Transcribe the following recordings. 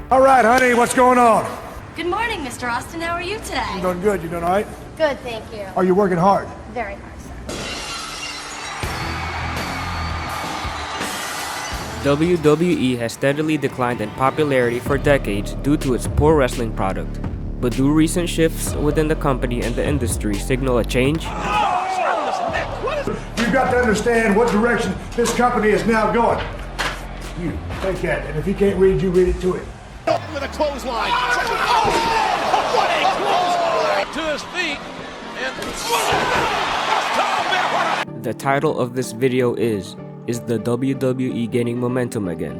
All right, honey, what's going on? Good morning, Mr. Austin. How are you today? I'm doing good. You doing all right? Good, thank you. Are you working hard? Very hard, sir. WWE has steadily declined in popularity for decades due to its poor wrestling product. But do recent shifts within the company and the industry signal a change? You've got to understand what direction this company is now going. You, take that, and if he can't read, you read it to him. With a clothesline. Oh, what a clothesline! To his feet. And The title of this video is the WWE gaining momentum again?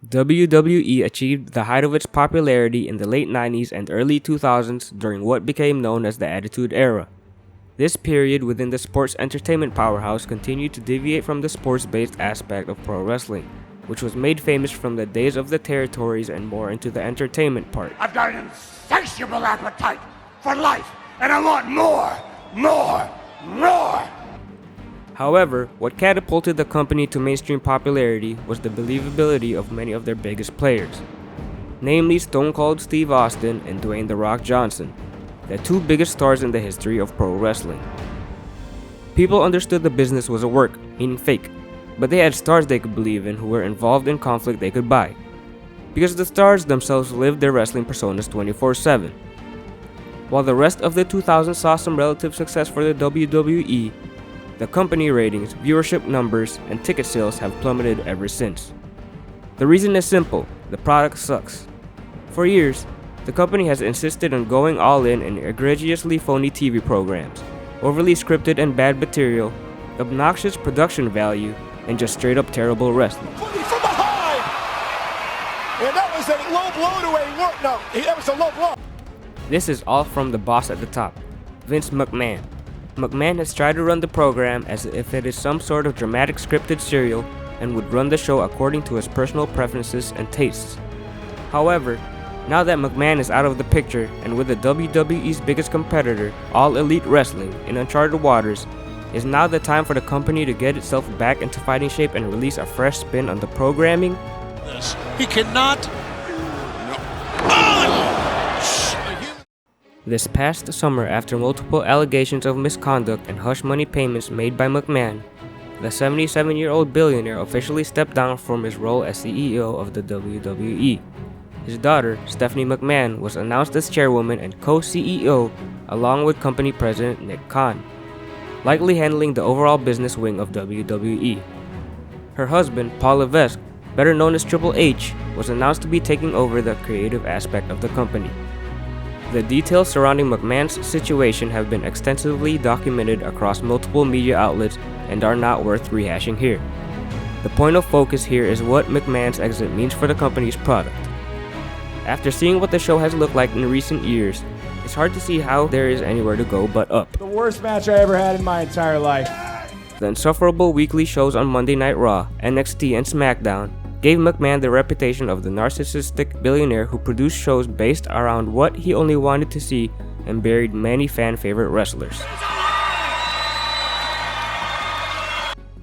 WWE achieved the height of its popularity in the late 90s and early 2000s during what became known as the Attitude Era. This period within the sports entertainment powerhouse continued to deviate from the sports-based aspect of pro wrestling, which was made famous from the days of the territories and more into the entertainment part. I've got an insatiable appetite for life, and I want more, more, more! However, what catapulted the company to mainstream popularity was the believability of many of their biggest players, namely Stone Cold Steve Austin and Dwayne "The Rock" Johnson, the two biggest stars in the history of pro wrestling. People understood the business was a work, meaning fake, but they had stars they could believe in who were involved in conflict they could buy, because the stars themselves lived their wrestling personas 24/7. While the rest of the 2000s saw some relative success for the WWE, the company ratings, viewership numbers, and ticket sales have plummeted ever since. The reason is simple: the product sucks. For years, the company has insisted on going all in egregiously phony TV programs, overly scripted and bad material, obnoxious production value, and just straight up terrible wrestling. from behind! And that was a low blow to a work. No, that was a low blow. This is all from the boss at the top, Vince McMahon. McMahon has tried to run the program as if it is some sort of dramatic scripted serial and would run the show according to his personal preferences and tastes. However, now that McMahon is out of the picture and with the WWE's biggest competitor, All Elite Wrestling, in uncharted waters, is now the time for the company to get itself back into fighting shape and release a fresh spin on the programming. He cannot. This past summer, after multiple allegations of misconduct and hush money payments made by McMahon, the 77-year-old billionaire officially stepped down from his role as CEO of the WWE. His daughter, Stephanie McMahon, was announced as chairwoman and co-CEO, along with company president Nick Khan, likely handling the overall business wing of WWE. Her husband, Paul Levesque, better known as Triple H, was announced to be taking over the creative aspect of the company. The details surrounding McMahon's situation have been extensively documented across multiple media outlets and are not worth rehashing here. The point of focus here is what McMahon's exit means for the company's product. After seeing what the show has looked like in recent years, it's hard to see how there is anywhere to go but up. The worst match I ever had in my entire life. The insufferable weekly shows on Monday Night Raw, NXT, and SmackDown gave McMahon the reputation of the narcissistic billionaire who produced shows based around what he only wanted to see and buried many fan-favorite wrestlers.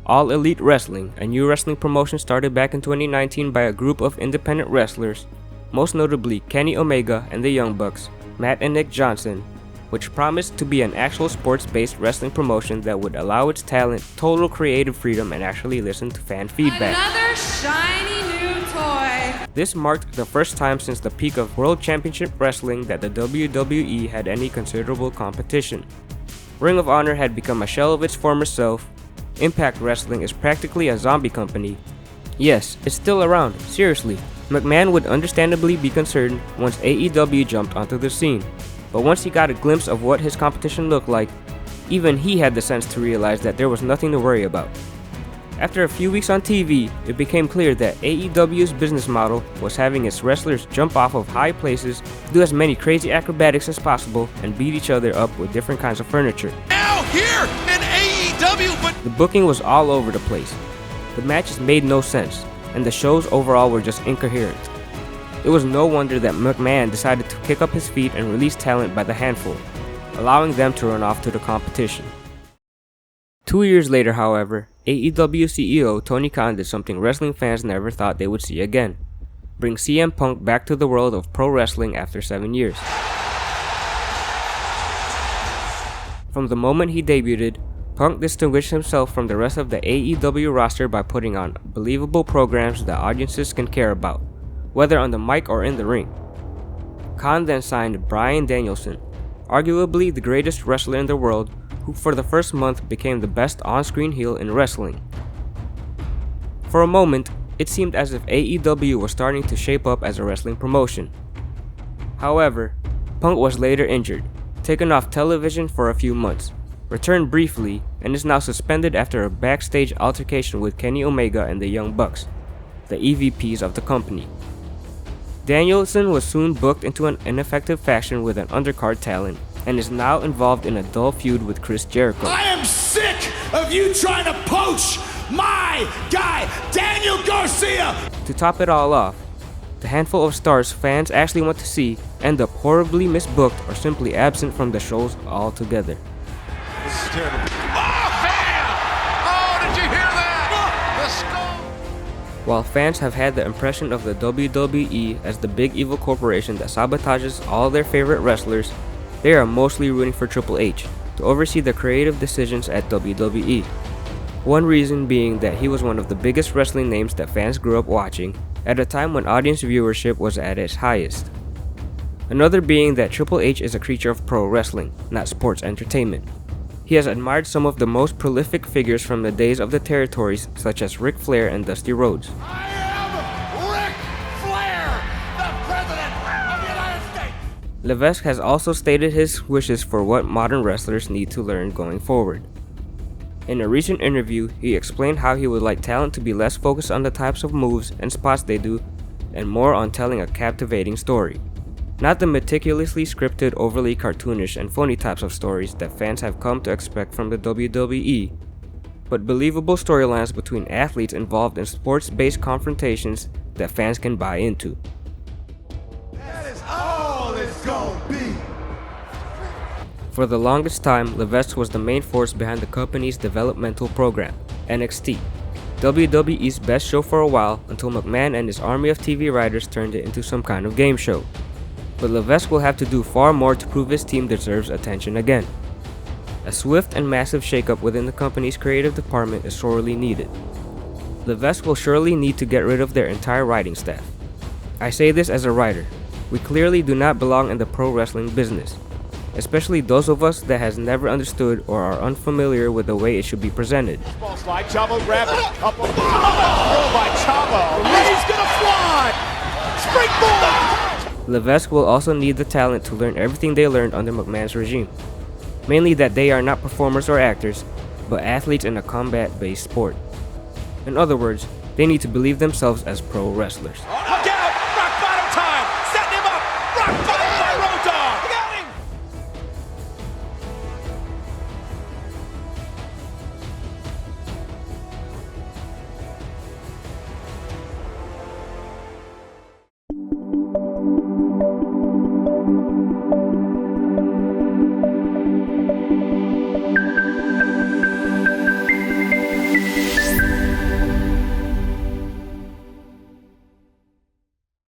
All Elite Wrestling, a new wrestling promotion started back in 2019 by a group of independent wrestlers, most notably Kenny Omega and the Young Bucks, Matt and Nick Johnson, which promised to be an actual sports-based wrestling promotion that would allow its talent total creative freedom and actually listen to fan feedback. Another shiny new toy. This marked the first time since the peak of World Championship Wrestling that the WWE had any considerable competition. Ring of Honor had become a shell of its former self. Impact Wrestling is practically a zombie company. Yes, it's still around, seriously. McMahon would understandably be concerned once AEW jumped onto the scene. But once he got a glimpse of what his competition looked like, even he had the sense to realize that there was nothing to worry about. After a few weeks on TV, it became clear that AEW's business model was having its wrestlers jump off of high places, do as many crazy acrobatics as possible, and beat each other up with different kinds of furniture. Now here in AEW, but The booking was all over the place. The matches made no sense, and the shows overall were just incoherent. It was no wonder that McMahon decided to kick up his feet and release talent by the handful, allowing them to run off to the competition. 2 years later, however, AEW CEO Tony Khan did something wrestling fans never thought they would see again: bring CM Punk back to the world of pro wrestling after 7 years. From the moment he debuted, Punk distinguished himself from the rest of the AEW roster by putting on believable programs that audiences can care about, whether on the mic or in the ring. Khan then signed Bryan Danielson, arguably the greatest wrestler in the world, who for the first month became the best on-screen heel in wrestling. For a moment, it seemed as if AEW was starting to shape up as a wrestling promotion. However, Punk was later injured, taken off television for a few months, returned briefly, and is now suspended after a backstage altercation with Kenny Omega and the Young Bucks, the EVPs of the company. Danielson was soon booked into an ineffective faction with an undercard talent, and is now involved in a dull feud with Chris Jericho. I am sick of you trying to poach my guy, Daniel Garcia! To top it all off, the handful of stars fans actually want to see end up horribly misbooked or simply absent from the shows altogether. This is terrible. oh man! Oh, did you hear that? The skull. While fans have had the impression of the WWE as the big evil corporation that sabotages all their favorite wrestlers, they are mostly rooting for Triple H to oversee the creative decisions at WWE. One reason being that he was one of the biggest wrestling names that fans grew up watching at a time when audience viewership was at its highest. Another being that Triple H is a creature of pro wrestling, not sports entertainment. He has admired some of the most prolific figures from the days of the territories, such as Ric Flair and Dusty Rhodes. I am Ric Flair, the President of the United States! Levesque has also stated his wishes for what modern wrestlers need to learn going forward. In a recent interview, he explained how he would like talent to be less focused on the types of moves and spots they do, and more on telling a captivating story. Not the meticulously scripted, overly cartoonish and phony types of stories that fans have come to expect from the WWE, but believable storylines between athletes involved in sports-based confrontations that fans can buy into. That is all it's gonna be! For the longest time, Levesque was the main force behind the company's developmental program, NXT, WWE's best show for a while until McMahon and his army of TV writers turned it into some kind of game show. But Levesque will have to do far more to prove his team deserves attention again. A swift and massive shakeup within the company's creative department is sorely needed. Levesque will surely need to get rid of their entire writing staff. I say this as a writer. We clearly do not belong in the pro wrestling business, especially those of us that has never understood or are unfamiliar with the way it should be presented. Ball slide, Chavo grab it, up on throw by Chavo, and he's gonna fly! Springboard! Levesque will also need the talent to learn everything they learned under McMahon's regime. Mainly that they are not performers or actors, but athletes in a combat-based sport. In other words, they need to believe themselves as pro wrestlers. Look out! Rock bottom time! Setting him up! Rock bottom by Road Dogg! Got him!